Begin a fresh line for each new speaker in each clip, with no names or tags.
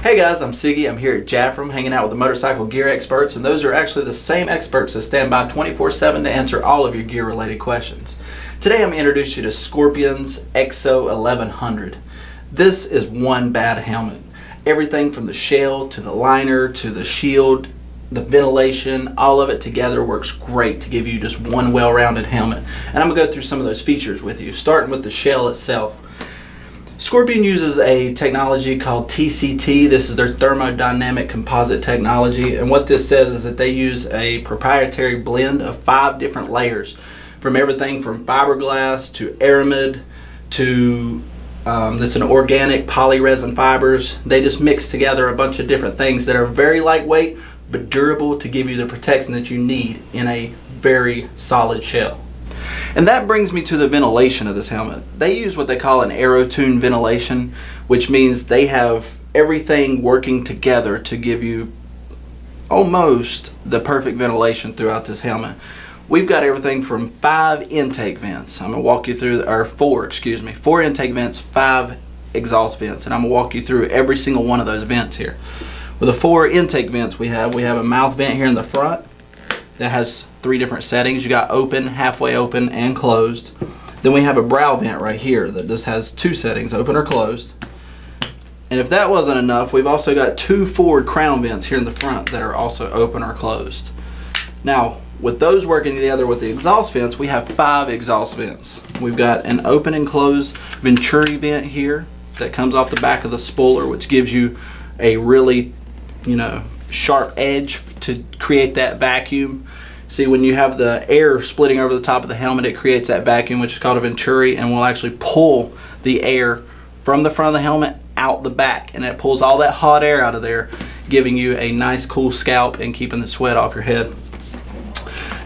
Hey guys, I'm Siggy. I'm here at Jafrum hanging out with the motorcycle gear experts, and those are actually the same experts that stand by 24/7 to answer all of your gear related questions. Today I'm going to introduce you to Scorpion's EXO 1100. This is one bad helmet. Everything from the shell to the liner to the shield, the ventilation, all of it together works great to give you just one well-rounded helmet. And I'm going to go through some of those features with you, starting with the shell itself. Scorpion uses a technology called TCT. This is their thermodynamic composite technology, and what this says is that they use a proprietary blend of 5 different layers, from everything from fiberglass to aramid to it's an organic polyresin fibers. They just mix together a bunch of different things that are very lightweight but durable to give you the protection that you need in a very solid shell. And that brings me to the ventilation of this helmet. They use what they call an aero-tuned ventilation, which means they have everything working together to give you almost the perfect ventilation throughout this helmet. We've got everything from 5 intake vents. I'm going to walk you through, or 4 intake vents, 5 exhaust vents, and I'm going to walk you through every single one of those vents here. With the 4 intake vents we have a mouth vent here in the front that has 3 different settings. You got open, halfway open, and closed. Then we have a brow vent right here that just has 2 settings, open or closed. And if that wasn't enough, we've also got 2 forward crown vents here in the front that are also open or closed. Now, with those working together with the exhaust vents, we have 5 exhaust vents. We've got an open and closed Venturi vent here that comes off the back of the spoiler, which gives you a really, sharp edge to create that vacuum. See, when you have the air splitting over the top of the helmet, it creates that vacuum, which is called a Venturi, and will actually pull the air from the front of the helmet out the back, and it pulls all that hot air out of there, giving you a nice cool scalp and keeping the sweat off your head.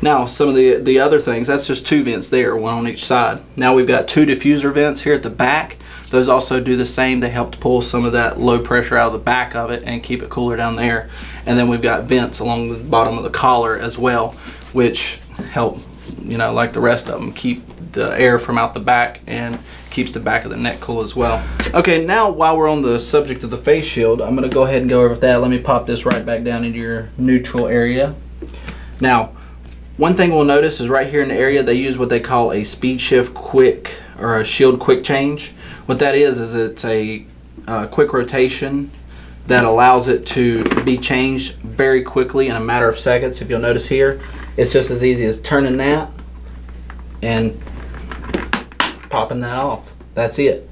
Now, some of the other things, that's just 2 vents there, 1 on each side. Now we've got 2 diffuser vents here at the back. Those also do the same. They help to pull some of that low pressure out of the back of it and keep it cooler down there. And then we've got vents along the bottom of the collar as well, which help, like the rest of them, keep the air from out the back and keeps the back of the neck cool as well. Okay, now while we're on the subject of the face shield, I'm going to go ahead and go over with that. Let me pop this right back down into your neutral area. Now, one thing we'll notice is right here in the area they use what they call a SpeedShift quick, or a shield quick change. What that is it's a quick rotation that allows it to be changed very quickly in a matter of seconds. If you'll notice here, it's just as easy as turning that and popping that off. That's it.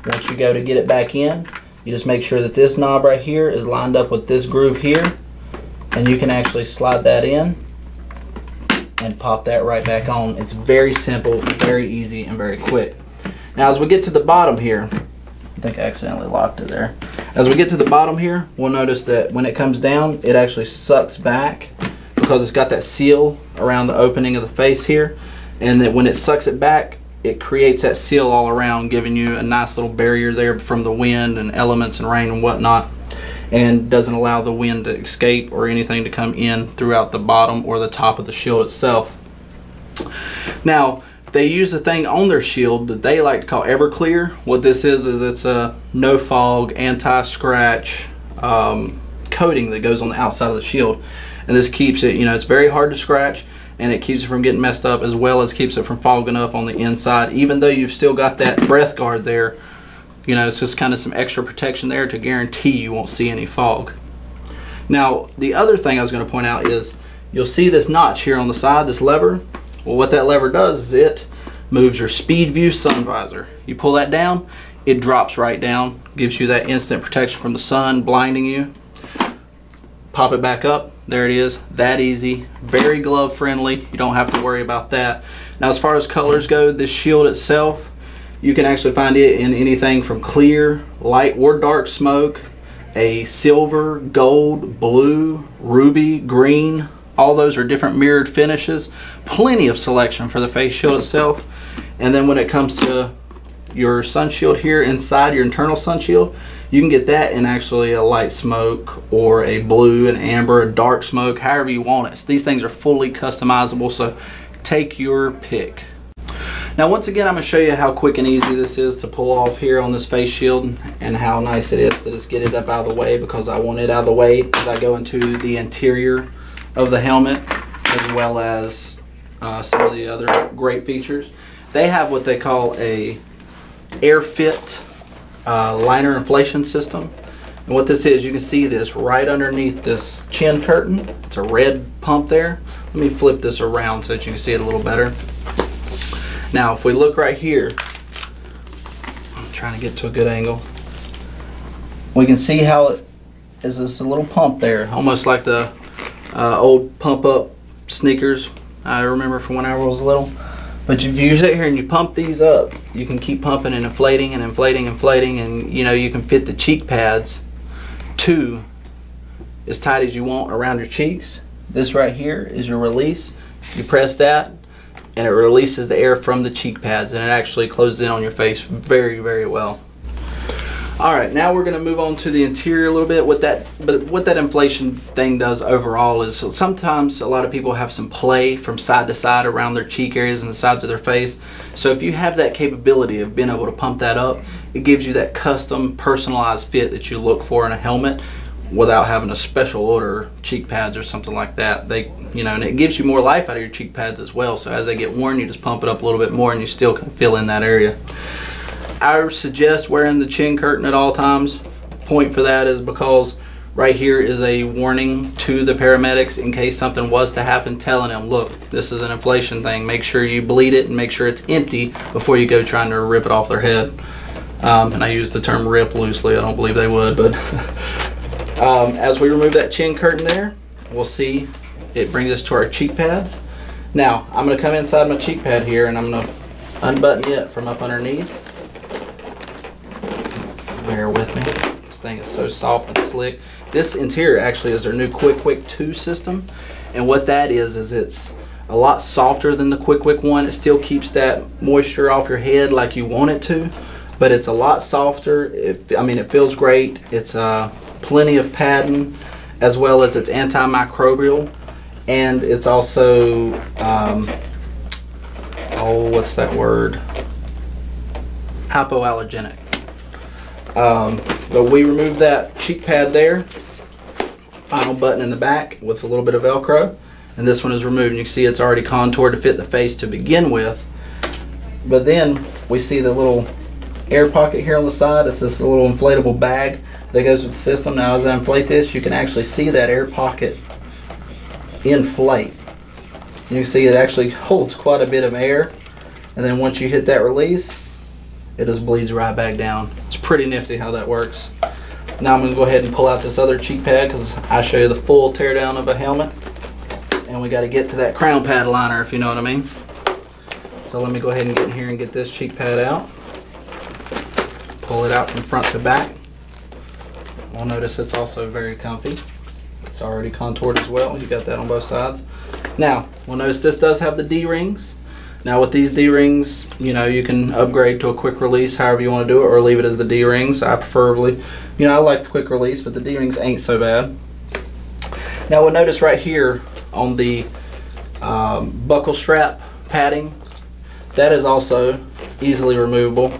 Once you go to get it back in, you just make sure that this knob right here is lined up with this groove here, and you can actually slide that in and pop that right back on. It's very simple, very easy, and very quick. Now as we get to the bottom here, I think I accidentally locked it there. As we get to the bottom here, we'll notice that when it comes down, it actually sucks back because it's got that seal around the opening of the face here, and that when it sucks it back, it creates that seal all around, giving you a nice little barrier there from the wind and elements and rain and whatnot, and doesn't allow the wind to escape or anything to come in throughout the bottom or the top of the shield itself. Now, they use a thing on their shield that they like to call EverClear. What this is it's a no fog, anti-scratch coating that goes on the outside of the shield, and this keeps it, it's very hard to scratch, and it keeps it from getting messed up, as well as keeps it from fogging up on the inside. Even though you've still got that breath guard there, it's just kind of some extra protection there to guarantee you won't see any fog. Now, the other thing I was going to point out is you'll see this notch here on the side, this lever. Well, what that lever does is it moves your SpeedView sun visor. You pull that down, it drops right down, gives you that instant protection from the sun blinding you. Pop it back up, there it is, that easy, very glove friendly, you don't have to worry about that. Now as far as colors go, this shield itself, you can actually find it in anything from clear, light or dark smoke, a silver, gold, blue, ruby, green. All those are different mirrored finishes. Plenty of selection for the face shield itself. And then when it comes to your sun shield here inside, your internal sun shield, you can get that in actually a light smoke or a blue, an amber, a dark smoke, however you want it. These things are fully customizable, so take your pick. Now once again, I'm going to show you how quick and easy this is to pull off here on this face shield, and how nice it is to just get it up out of the way, because I want it out of the way as I go into the interior of the helmet, as well as some of the other great features. They have what they call a AirFit liner inflation system. And what this is, you can see this right underneath this chin curtain. It's a red pump there. Let me flip this around so that you can see it a little better. Now if we look right here, I'm trying to get to a good angle, we can see how it is this little pump there, almost like the old pump up sneakers I remember from when I was little. But if you sit here and you pump these up, you can keep pumping and inflating and inflating and inflating, and you know, you can fit the cheek pads to as tight as you want around your cheeks. This right here is your release. You press that and it releases the air from the cheek pads, and it actually closes in on your face very, very well. Alright, now we're going to move on to the interior a little bit. What that inflation thing does overall is, sometimes a lot of people have some play from side to side around their cheek areas and the sides of their face. So if you have that capability of being able to pump that up, it gives you that custom personalized fit that you look for in a helmet without having to special order cheek pads or something like that. And it gives you more life out of your cheek pads as well. So as they get worn, you just pump it up a little bit more and you still can fill in that area. I suggest wearing the chin curtain at all times. Point for that is because right here is a warning to the paramedics in case something was to happen, telling them, look, this is an inflation thing. Make sure you bleed it and make sure it's empty before you go trying to rip it off their head. And I use the term rip loosely. I don't believe they would, but as we remove that chin curtain there, we'll see it brings us to our cheek pads. Now I'm going to come inside my cheek pad here and I'm going to unbutton it from up underneath. Bear with me. This thing is so soft and slick. This interior actually is their new KwikWickII system, and what that is it's a lot softer than the KwikWick one. It still keeps that moisture off your head like you want it to, but it's a lot softer. It feels great. It's plenty of padding, as well as it's antimicrobial, and it's also what's that word? Hypoallergenic. But we remove that cheek pad there, final button in the back with a little bit of Velcro, and this one is removed, and you can see it's already contoured to fit the face to begin with. But then we see the little air pocket here on the side. It's this little inflatable bag that goes with the system. Now as I inflate this, you can actually see that air pocket inflate. You can see it actually holds quite a bit of air, and then once you hit that release, it just bleeds right back down. It's pretty nifty how that works. Now I'm going to go ahead and pull out this other cheek pad, because I show you the full teardown of a helmet, and we got to get to that crown pad liner, if you know what I mean. So let me go ahead and get in here and get this cheek pad out. Pull it out from front to back. You'll notice it's also very comfy. It's already contoured as well. You got that on both sides. Now we'll notice this does have the D-rings. Now with these D-rings, you can upgrade to a quick release however you want to do it, or leave it as the D-rings. I preferably, I like the quick release, but the D-rings ain't so bad. Now we'll notice right here on the buckle strap padding, that is also easily removable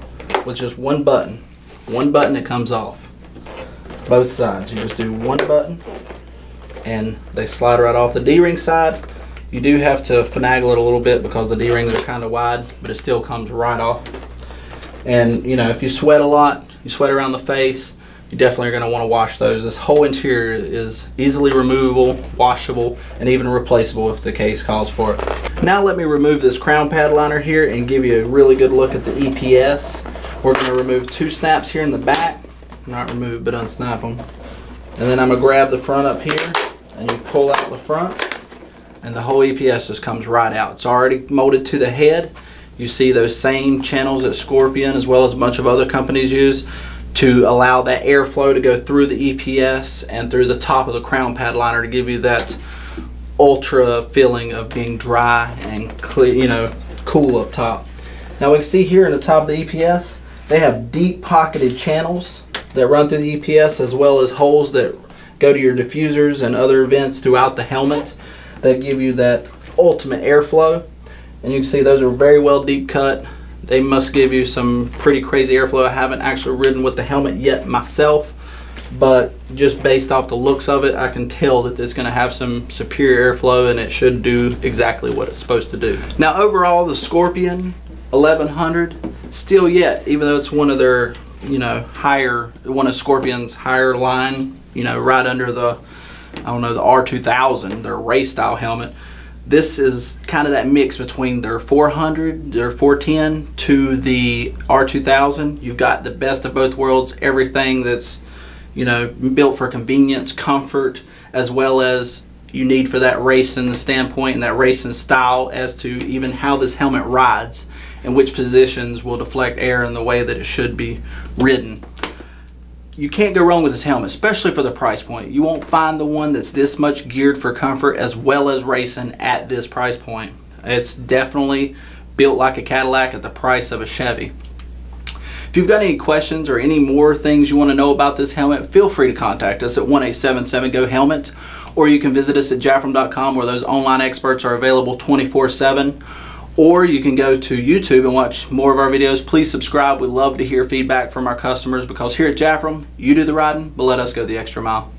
with just one button. One button, it comes off. Both sides. You just do one button and they slide right off. The D-ring side, you do have to finagle it a little bit because the D-rings are kind of wide, but it still comes right off. And if you sweat a lot, you sweat around the face, you definitely are going to want to wash those. This whole interior is easily removable, washable, and even replaceable if the case calls for it. Now let me remove this crown pad liner here and give you a really good look at the EPS. We're going to remove two snaps here in the back. Not remove, but unsnap them. And then I'm going to grab the front up here, and you pull out the front, and the whole EPS just comes right out. It's already molded to the head. You see those same channels that Scorpion, as well as a bunch of other companies, use to allow that airflow to go through the EPS and through the top of the crown pad liner to give you that ultra feeling of being dry and clear, cool up top. Now we can see here in the top of the EPS, they have deep pocketed channels that run through the EPS, as well as holes that go to your diffusers and other vents throughout the helmet that give you that ultimate airflow. And you can see those are very well deep cut. They must give you some pretty crazy airflow. I haven't actually ridden with the helmet yet myself, but just based off the looks of it, I can tell that it's going to have some superior airflow, and it should do exactly what it's supposed to do. Now overall, the Scorpion 1100 still yet, even though it's one of their, you know, one of Scorpion's higher line, you know, right under the, I don't know, the R2000, their race style helmet. This is kind of that mix between their 400, their 410 to the R2000. You've got the best of both worlds, everything that's, you know, built for convenience, comfort, as well as you need for that racing standpoint and that racing style, as to even how this helmet rides and which positions will deflect air in the way that it should be ridden. You can't go wrong with this helmet, especially for the price point. You won't find the one that's this much geared for comfort as well as racing at this price point. It's definitely built like a Cadillac at the price of a Chevy. If you've got any questions or any more things you want to know about this helmet, feel free to contact us at 1-877-GO-HELMET, or you can visit us at Jafrum.com, where those online experts are available 24/7. Or you can go to YouTube and watch more of our videos. Please subscribe. We love to hear feedback from our customers, because here at Jafrum, you do the riding, but let us go the extra mile.